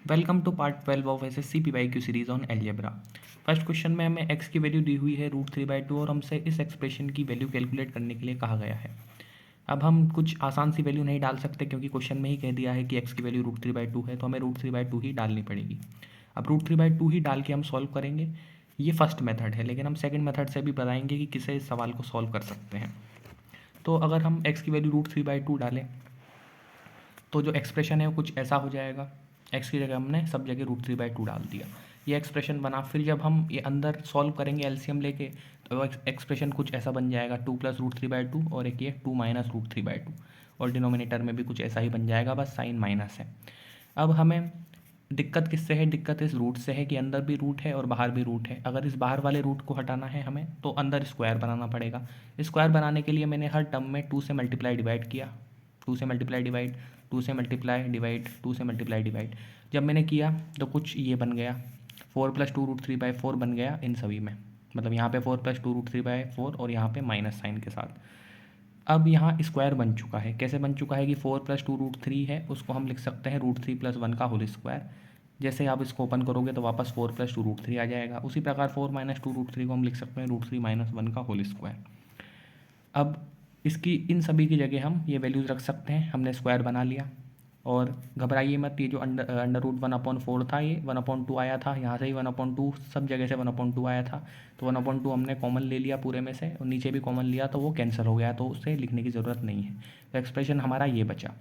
Welcome to part 12 of SSC PYQ series on algebra. First question में हमें x की value दी हुई है √3/2 और हमसे इस एक्सप्रेशन की वैल्यू कैलकुलेट करने के लिए कहा गया है। अब हम कुछ आसान सी वैल्यू नहीं डाल सकते क्योंकि क्वेश्चन में ही कह दिया है कि x की वैल्यू √3/2 है, तो हमें √3/2 ही डालनी पड़ेगी। अब √3/2 ही डाल के हम सॉल्व करेंगे। ये फर्स्ट मेथड है, लेकिन हम सेकेंड मेथड से भी बताएंगे कि किसे इस सवाल को सॉल्व कर सकते हैं। तो अगर हम x की वैल्यू √3/2 डालें तो जो एक्सप्रेशन है वो कुछ ऐसा हो जाएगा। x की जगह हमने सब जगह √3/2 डाल दिया, ये एक्सप्रेशन बना। फिर जब हम ये अंदर सॉल्व करेंगे एलसीएम लेके तो एक्सप्रेशन कुछ ऐसा बन जाएगा 2 + √3/2 और एक ये 2 - √3/2 और डिनोमिनेटर में भी कुछ ऐसा ही बन जाएगा, बस साइन माइनस है। अब हमें दिक्कत किससे है? दिक्कत इस रूट से है कि अंदर भी रूट है और बाहर भी रूट है। अगर इस बाहर वाले रूट को हटाना है हमें तो अंदर स्क्वायर बनाना पड़ेगा। स्क्वायर बनाने के लिए मैंने हर टर्म में 2 से मल्टीप्लाई डिवाइड किया, 2 से मल्टीप्लाई डिवाइड, 2 से मल्टीप्लाई डिवाइड, 2 से मल्टीप्लाई डिवाइड। जब मैंने किया तो कुछ ये बन गया 4 + 2 √3/4 बन गया इन सभी में, मतलब यहाँ पे 4 + 2 √3/4 और यहाँ पे माइनस साइन के साथ। अब यहाँ स्क्वायर बन चुका है। कैसे बन चुका है कि 4 + 2 √3 है, उसको हम लिख सकते हैं √3 + 1 का होल स्क्वायर। जैसे आप इसको ओपन करोगे तो वापस 4 + 2 √3 आ जाएगा। उसी प्रकार 4 - 2 √3 को हम लिख सकते हैं √3 - 1 का होल स्क्वायर। अब इसकी इन सभी की जगह हम ये वैल्यूज़ रख सकते हैं। हमने स्क्वायर बना लिया और घबराइए मत, ये जो अंडर रूट 1/4 था ये 1/2 आया था, यहाँ से ही 1/2 सब जगह से 1/2 आया था, तो 1/2 हमने कॉमन ले लिया पूरे में से और नीचे भी कॉमन लिया तो वो कैंसिल हो गया, तो उसे लिखने की ज़रूरत नहीं है। तो एक्सप्रेशन हमारा ये बचा।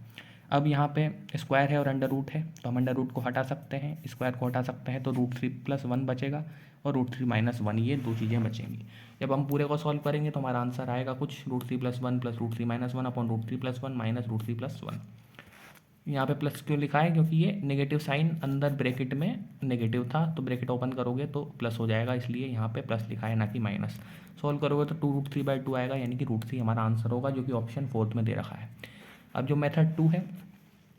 अब यहाँ पे स्क्वायर है और अंडर रूट है तो हम अंडर रूट को हटा सकते हैं, स्क्वायर को हटा सकते हैं, तो √3 + 1 बचेगा और √3 - 1, ये दो चीज़ें बचेंगी। जब हम पूरे को सॉल्व करेंगे तो हमारा आंसर आएगा कुछ √3 + 1 + √3 - 1 अपॉन √3 + 1 माइनस √3 + 1। यहाँ पे प्लस क्यों लिखा है? क्योंकि ये नेगेटिव साइन अंदर ब्रैकेट में नेगेटिव था, तो ब्रैकेट ओपन करोगे तो प्लस हो जाएगा, इसलिए यहाँ पे प्लस लिखा है ना कि माइनस। सॉल्व करोगे तो 2 √3/2 आएगा, यानी कि √3 हमारा आंसर होगा, जो कि ऑप्शन 4 में दे रखा है। अब जो मेथड 2 है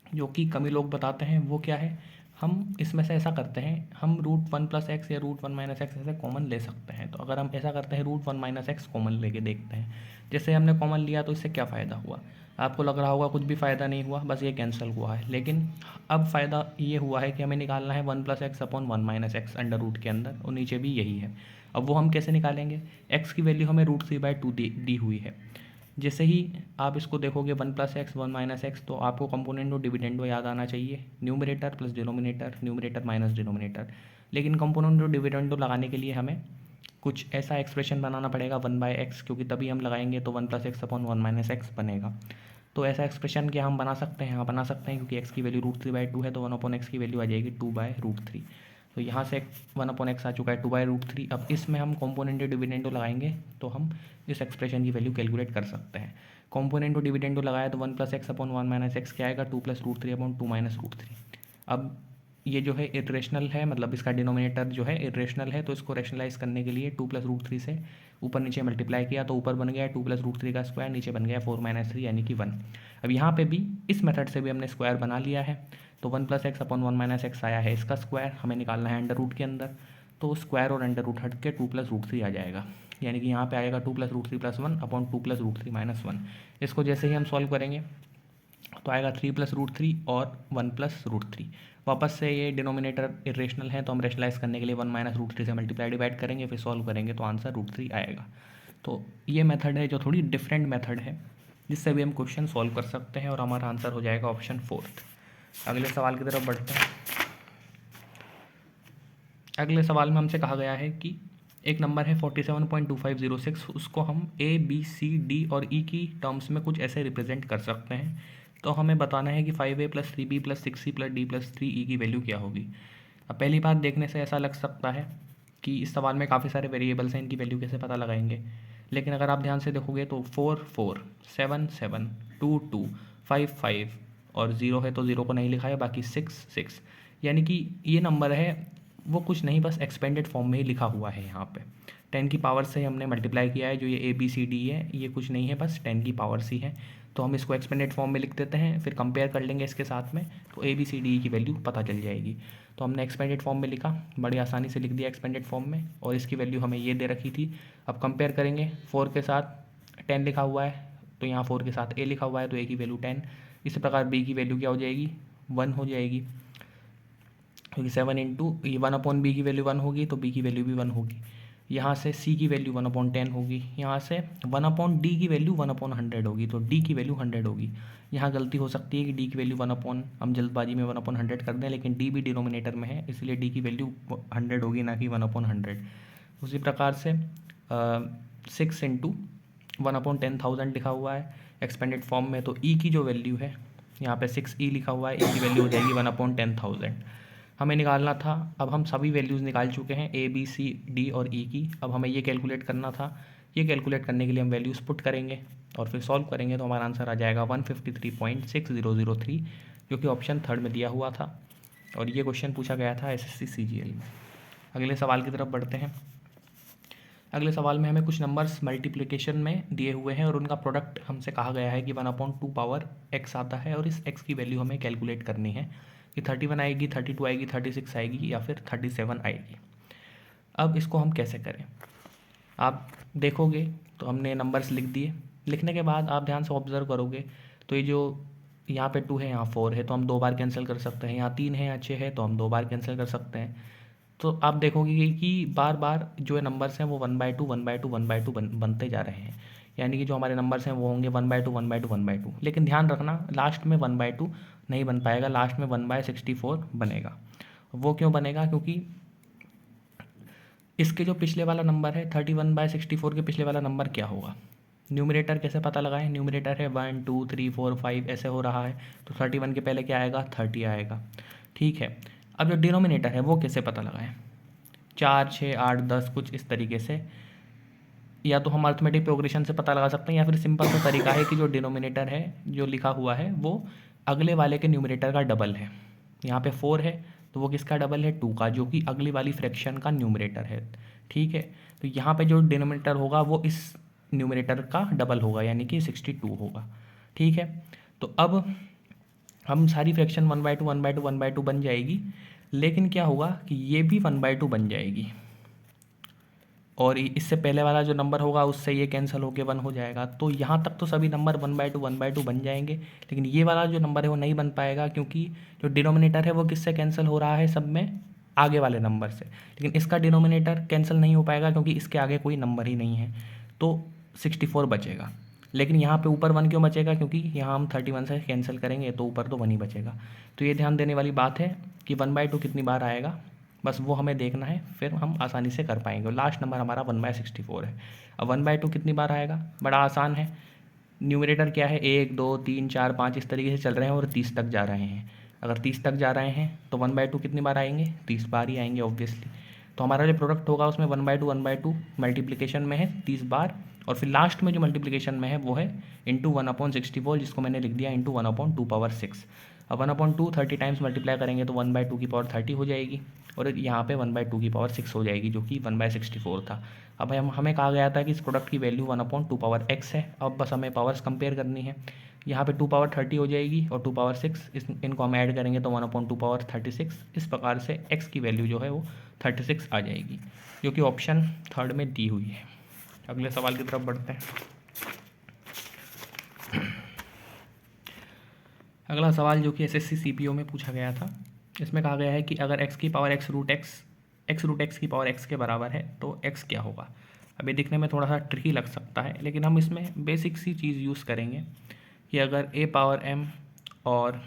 जो कि कमी लोग बताते हैं वो क्या है? हम इसमें से ऐसा करते हैं, हम √1 + x या √1 - x ऐसे कॉमन ले सकते हैं। तो अगर हम ऐसा करते हैं √1 - x कॉमन लेके देखते हैं। जैसे हमने कॉमन लिया तो इससे क्या फ़ायदा हुआ? आपको लग रहा होगा कुछ भी फ़ायदा नहीं हुआ, बस ये कैंसिल हुआ है। लेकिन अब फ़ायदा ये हुआ है कि हमें निकालना है 1 + x upon 1 - x under root के अंदर, और नीचे भी यही है। अब वो हम कैसे निकालेंगे? x की वैल्यू हमें √3/2 दी हुई है। जैसे ही आप इसको देखोगे 1 + x 1 - x, तो आपको कंपोनेंडो डिविडेंडो याद आना चाहिए, numerator plus denominator, numerator minus denominator. लेकिन कंपोनेंडो डिविडेंडो लगाने के लिए हमें कुछ ऐसा एक्सप्रेशन बनाना पड़ेगा 1/x, क्योंकि तभी हम लगाएंगे तो 1 + x अपॉन 1 - x बनेगा। तो ऐसा एक्सप्रेशन क्या हम बना सकते हैं? हाँ बना सकते हैं, क्योंकि x की वैल्यू √3/2 है तो 1/x की वैल्यू आ जाएगी 2/√3। तो यहाँ से 1/x आ चुका है 2/√3। अब इसमें हम कॉम्पोनेंटो डिविडेंडो लगाएंगे तो हम इस एक्सप्रेशन की वैल्यू कैलकुलेट कर सकते हैं। कॉम्पोनेंटो डिविडेंडो लगाया तो 1 + x अपॉन 1 - x क्या आएगा? 2 + √3 अपॉन 2 - √3। अब ये जो है इरेशनल है, मतलब इसका डिनोमिनेटर जो है इरेशनल है, तो इसको रैशनलाइज करने के लिए 2 + √3 से ऊपर नीचे मल्टीप्लाई किया तो ऊपर बन गया 2 + √3 का स्क्वायर, नीचे बन गया 4 - 3 यानी कि 1। अब यहाँ पे भी इस मेथड से भी हमने स्क्वायर बना लिया है, तो 1 + x अपॉन 1 - x आया है इसका स्क्वायर, हमें निकालना है अंडर रूट के अंदर, तो स्क्वायर और अंडर रूट हट के 2 + √3 आ जाएगा, यानी कि यहाँ पे आएगा 2 + √3 + 1 अपॉन 2 + √3 - 1। इसको जैसे ही हम सॉल्व करेंगे तो आएगा 3 + √3 और 1 + √3। वापस से ये डिनोमिनेटर इरेशनल है तो हम रेशनलाइज करने के लिए 1 - √3 से मल्टीप्लाई डिवाइड करेंगे, फिर सॉल्व करेंगे तो आंसर √3 आएगा। तो ये मेथड है जो थोड़ी डिफरेंट मेथड है, जिससे भी हम क्वेश्चन सॉल्व कर सकते हैं और हमारा आंसर हो जाएगा ऑप्शन 4। अगले सवाल की तरफ बढ़ते हैं। अगले सवाल में हमसे कहा गया है कि एक नंबर है 47.2506, उसको हम ए बी सी डी और ई की टर्म्स में कुछ ऐसे रिप्रेजेंट कर सकते हैं। तो हमें बताना है कि 5a + 3b + 6c + d + 3e की वैल्यू क्या होगी। अब पहली बात देखने से ऐसा लग सकता है कि इस सवाल में काफ़ी सारे वेरिएबल्स हैं, इनकी वैल्यू कैसे पता लगाएंगे। लेकिन अगर आप ध्यान से देखोगे तो 4 4 7 7 2 2 5 5 और 0 है तो 0 को नहीं लिखा है, बाकी 6 6, यानी कि ये नंबर है वो कुछ नहीं, बस एक्सपेंडेड फॉर्म में ही लिखा हुआ है। यहाँ पे 10 की पावर से हमने मल्टीप्लाई किया है, जो ये ए बी सी डी है ये कुछ नहीं है, बस 10 की पावर सी है। तो हम इसको एक्सपेंडेड फॉर्म में लिख देते हैं, फिर कंपेयर कर लेंगे इसके साथ में, तो ए बी सी डी की वैल्यू पता चल जाएगी। तो हमने एक्सपेंडेड फॉर्म में लिखा, बड़ी आसानी से लिख दिया एक्सपेंडेड फॉर्म में, और इसकी वैल्यू हमें ये दे रखी थी। अब कंपेयर करेंगे 4 के साथ 10 लिखा हुआ है, तो यहाँ 4 के साथ ए लिखा हुआ है तो ए की वैल्यू 10। इसी प्रकार बी की वैल्यू क्या हो जाएगी? 1 हो जाएगी। क्योंकि 7 इंटू ये 1/b की वैल्यू 1 होगी तो b की वैल्यू भी 1 होगी। यहाँ से c की वैल्यू 1/10 होगी, यहाँ से 1/d की वैल्यू 1/100 होगी तो d की वैल्यू 100 होगी। यहाँ गलती हो सकती है कि d की वैल्यू हम जल्दबाजी में 1/100 कर दें, लेकिन d भी डिनोमिनेटर में है इसलिए d की वैल्यू 100 होगी, ना कि 1/100। उसी प्रकार से 6 इंटू 1/10,000 लिखा हुआ है एक्सपेंडेड फॉर्म में, तो e की जो वैल्यू है यहाँ पे 6e लिखा हुआ है, e की वैल्यू हो जाएगी 1/10,000। हमें निकालना था, अब हम सभी वैल्यूज़ निकाल चुके हैं a b c d और e की। अब हमें ये कैलकुलेट करना था, ये कैलकुलेट करने के लिए हम वैल्यूज़ पुट करेंगे और फिर सॉल्व करेंगे तो हमारा आंसर आ जाएगा 153.6003, जो कि ऑप्शन थर्ड में दिया हुआ था और ये क्वेश्चन पूछा गया था SSC CGL में। अगले सवाल की तरफ बढ़ते हैं। अगले सवाल में हमें कुछ नंबर्स मल्टीप्लिकेशन में दिए हुए हैं और उनका प्रोडक्ट हमसे कहा गया है कि 1/2 पावर x आता है और इस x की वैल्यू हमें कैलकुलेट करनी है कि 31 आएगी, 32 आएगी, 36 आएगी या फिर 37 आएगी। अब इसको हम कैसे करें, आप देखोगे तो हमने नंबर्स लिख दिए। लिखने के बाद आप ध्यान से ऑब्जर्व करोगे तो ये जो यहाँ पे 2 है, यहाँ 4 है तो हम 2 बार कैंसिल कर सकते हैं, यहाँ 3 है, यहाँ 6 है तो हम 2 बार कैंसिल कर सकते हैं। तो आप देखोगे कि बार बार जो नंबर्स हैं वो 1/2 1/2 1/2 बनते जा रहे हैं, यानी कि जो हमारे नंबर्स हैं वो होंगे 1/2 1/2 1/2। लेकिन ध्यान रखना लास्ट में 1/2 नहीं बन पाएगा, लास्ट में 1/64 बनेगा। वो क्यों बनेगा, क्योंकि इसके जो पिछले वाला नंबर है 31/64 के पिछले वाला नंबर क्या होगा, न्यूमरेटर कैसे पता लगाएं, न्यूमरेटर है 1 2 3 4 5 ऐसे हो रहा है तो 31 के पहले क्या आएगा, 30 आएगा। ठीक है, अब जो डिनोमिनेटर है वो कैसे पता लगाएं, 4 6 8 10 कुछ इस तरीके से, या तो हम अर्थमेटिक प्रोग्रेशन से पता लगा सकते हैं या फिर सिंपल सा तरीका है कि जो डिनोमिनेटर है जो लिखा हुआ है वो अगले वाले के न्यूमरेटर का डबल है। यहाँ पे 4 है तो वो किसका डबल है, 2 का, जो कि अगली वाली फ्रैक्शन का न्यूमरेटर है। ठीक है, तो यहाँ पे जो डिनोमिनेटर होगा वो इस न्यूमरेटर का डबल होगा यानी कि 62 होगा। ठीक है, तो अब हम सारी फ्रैक्शन 1/2 1/2 1/2 बन जाएगी, लेकिन क्या होगा कि ये भी 1/2 बन जाएगी और इससे पहले वाला जो नंबर होगा उससे ये कैंसिल होके 1 हो जाएगा। तो यहाँ तक तो सभी नंबर 1/2 1/2 बन जाएंगे, लेकिन ये वाला जो नंबर है वो नहीं बन पाएगा क्योंकि जो डिनोमिनेटर है वो किससे कैंसिल हो रहा है, सब में आगे वाले नंबर से। लेकिन इसका डिनोमिनेटर कैंसिल नहीं हो पाएगा क्योंकि इसके आगे कोई नंबर ही नहीं है, तो 64 बचेगा। लेकिन यहाँ पे ऊपर 1 क्यों बचेगा, क्योंकि यहाँ हम 31 से कैंसिल करेंगे तो ऊपर तो 1 ही बचेगा। तो ये ध्यान देने वाली बात है कि 1/2 कितनी बार आएगा, बस वो हमें देखना है, फिर हम आसानी से कर पाएंगे। लास्ट नंबर हमारा 1/64 है। अब 1/2 कितनी बार आएगा, बड़ा आसान है, न्यूमरेटर क्या है 1 2 3 4 5 इस तरीके से चल रहे हैं और 30 तक जा रहे हैं। अगर 30 तक जा रहे हैं तो 1/2 कितनी बार आएंगे, 30 बार ही आएंगे ऑब्वियसली। तो हमारा जो प्रोडक्ट होगा उसमें 1/2 मल्टीप्लिकेशन में है 30 बार, और फिर लास्ट में जो मल्टीप्लिकेशन में है वो है इंटू 1/64, जिसको मैंने लिख दिया इंटू 1/2 पावर 6। अब 1/2 30 टाइम्स मल्टीप्लाई करेंगे तो 1/2 की पावर 30 हो जाएगी और यहाँ पे 1/2 की पावर 6 हो जाएगी, जो कि 1/64 था। अब हमें कहा गया था कि इस प्रोडक्ट की वैल्यू 1/2 पावर x है। अब बस हमें पावर्स कंपेयर करनी है, यहाँ पे 2 पावर 30 हो जाएगी और 2 पावर 6, इनको हम ऐड करेंगे तो 1/2 पावर 36। इस प्रकार से x की वैल्यू जो है वो 36 आ जाएगी, जो कि ऑप्शन थर्ड में दी हुई है। अगले सवाल की तरफ बढ़ते हैं। अगला सवाल जो कि SSC CPO में पूछा गया था, इसमें कहा गया है कि अगर x की पावर x रूट x की पावर x के बराबर है तो x क्या होगा। अब ये दिखने में थोड़ा सा ट्रिकी लग सकता है, लेकिन हम इसमें बेसिक सी चीज़ यूज़ करेंगे कि अगर a पावर m और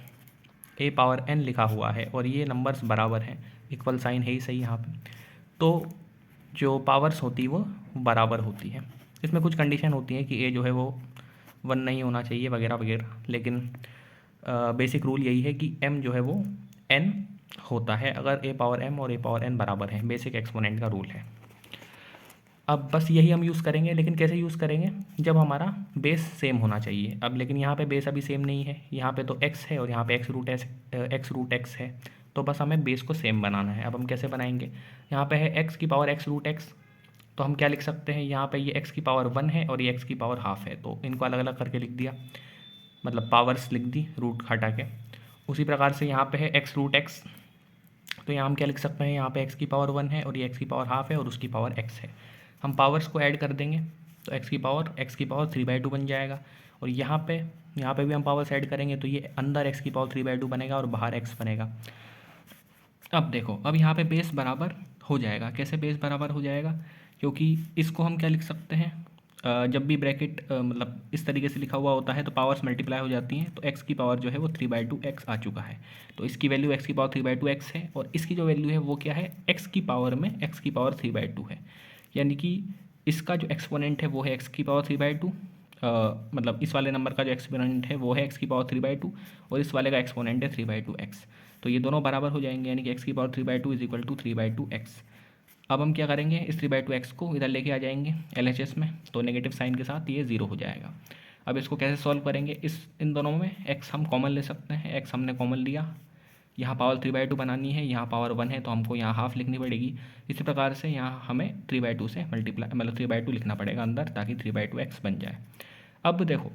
a पावर n लिखा हुआ है और ये नंबर्स बराबर हैं, इक्वल साइन है ही सही यहाँ पे, तो जो पावर्स होती है वो बराबर होती है। इसमें कुछ कंडीशन होती है कि a जो है वो 1 नहीं होना चाहिए वगैरह वगैरह, लेकिन बेसिक रूल यही है कि m जो है वो n होता है अगर a पावर m और a पावर n बराबर है, बेसिक एक्सपोनेंट का रूल है। अब बस यही हम यूज़ करेंगे, लेकिन कैसे यूज़ करेंगे, जब हमारा बेस सेम होना चाहिए। अब लेकिन यहाँ पे बेस अभी सेम नहीं है, यहाँ पे तो x है और यहाँ पे x रूट x है, तो बस हमें बेस को सेम बनाना है। अब हम कैसे बनाएंगे, यहाँ पे है x की पावर x रूट x, तो हम क्या लिख सकते हैं, यहाँ पे ये x की पावर 1 है और ये x की पावर हाफ है, तो इनको अलग अलग करके लिख दिया, मतलब पावर्स लिख दी रूट हटा के। उसी प्रकार से यहाँ पे है x रूट x, तो यहाँ हम क्या लिख सकते हैं, यहाँ पे x की पावर 1 है और ये x की पावर हाफ है और उसकी पावर x है। हम पावर्स को ऐड कर देंगे तो x की पावर 3/2 बन जाएगा, और यहाँ पे भी हम पावर्स ऐड करेंगे तो ये अंदर x की पावर 3/2 बनेगा और बाहर x बनेगा। अब देखो, अब यहाँ पे बेस बराबर हो जाएगा। कैसे बेस बराबर हो जाएगा? क्योंकि इसको हम क्या लिख सकते हैं, जब भी ब्रैकेट मतलब इस तरीके से लिखा हुआ होता है तो पावर्स मल्टीप्लाई हो जाती हैं, तो x की पावर जो है वो 3/2x आ चुका है। तो इसकी वैल्यू x की पावर 3/2x है, और इसकी जो वैल्यू है वो क्या है, x की पावर में x की पावर 3/2 है। यानी कि इसका जो एक्सपोनेंट है वो है x की पावर 3/2, मतलब इस वाले नंबर का जो एक्सपोनेंट है वो है x की पावर 3/2, और इस वाले का एक्सपोनेंट है 3/2x। तो ये दोनों बराबर हो जाएंगे, यानी कि x की power 3/2 is equal to 3/2x। अब हम क्या करेंगे, इस 3/2x को इधर लेके आ जाएंगे LHS में, तो नेगेटिव साइन के साथ ये ज़ीरो हो जाएगा। अब इसको कैसे सॉल्व करेंगे, इन दोनों में x हम कॉमन ले सकते हैं। x हमने कॉमन लिया, यहाँ पावर 3/2 बनानी है, यहाँ पावर 1 है तो हमको यहाँ हाफ लिखनी पड़ेगी। इसी प्रकार से यहाँ हमें 3/2 से मल्टीप्लाई मतलब 3/2 लिखना पड़ेगा अंदर, ताकि 3/2x बन जाए। अब देखो,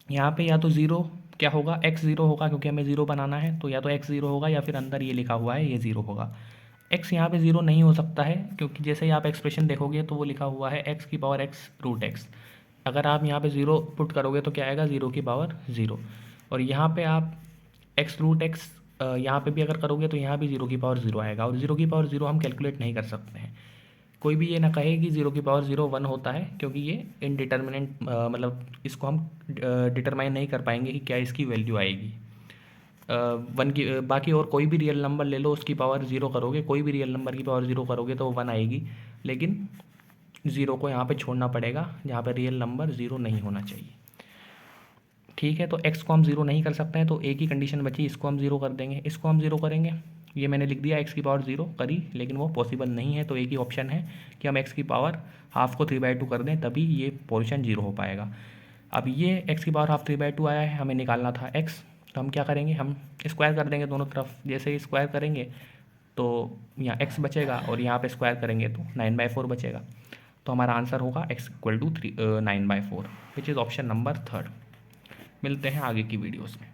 यहाँ पे या तो ज़ीरो क्या होगा, x ज़ीरो होगा, क्योंकि हमें ज़ीरो बनाना है, तो या तो x ज़ीरो होगा या फिर अंदर ये लिखा हुआ है ये ज़ीरो होगा। x यहाँ पे ज़ीरो नहीं हो सकता है, क्योंकि जैसे ही आप एक्सप्रेशन देखोगे तो वो लिखा हुआ है x की पावर x√x। अगर आप यहाँ पे ज़ीरो पुट करोगे तो क्या आएगा, ज़ीरो की पावर ज़ीरो। और यहाँ पे आप x√x यहाँ पे भी अगर करोगे तो यहाँ भी ज़ीरो की पावर ज़ीरो आएगा, और ज़ीरो की पावर ज़ीरो हम कैलकुलेट नहीं कर सकते हैं। कोई भी ये ना कहे कि ज़ीरो की पावर ज़ीरो 1 होता है, क्योंकि ये इनडिटर्मिनेंट, मतलब इसको हम डिटरमाइन नहीं कर पाएंगे कि क्या इसकी वैल्यू आएगी। 1 की बाकी और कोई भी रियल नंबर ले लो, उसकी पावर ज़ीरो करोगे, कोई भी रियल नंबर की पावर ज़ीरो करोगे तो वो 1 आएगी, लेकिन ज़ीरो को यहाँ पे छोड़ना पड़ेगा, जहाँ पे रियल नंबर ज़ीरो नहीं होना चाहिए। ठीक है, तो x को हम ज़ीरो नहीं कर सकते हैं, तो एक ही कंडीशन बची, इसको हम ज़ीरो कर देंगे। इसको हम ज़ीरो करेंगे, ये मैंने लिख दिया x की पावर ज़ीरो करी, लेकिन वो पॉसिबल नहीं है, तो एक ही ऑप्शन है कि हम x की पावर हाफ को 3/2 कर दें, तभी ये पोजीशन ज़ीरो हो पाएगा। अब ये x की पावर हाफ 3/2 आया है, हमें निकालना था x, तो हम क्या करेंगे, हम स्क्वायर कर देंगे दोनों तरफ। जैसे ही स्क्वायर करेंगे तो यहाँ x बचेगा, और यहाँ पे स्क्वायर करेंगे तो 9/4 बचेगा। तो हमारा आंसर होगा x equal to 9/4, which is option number 3। मिलते हैं आगे की वीडियोस में।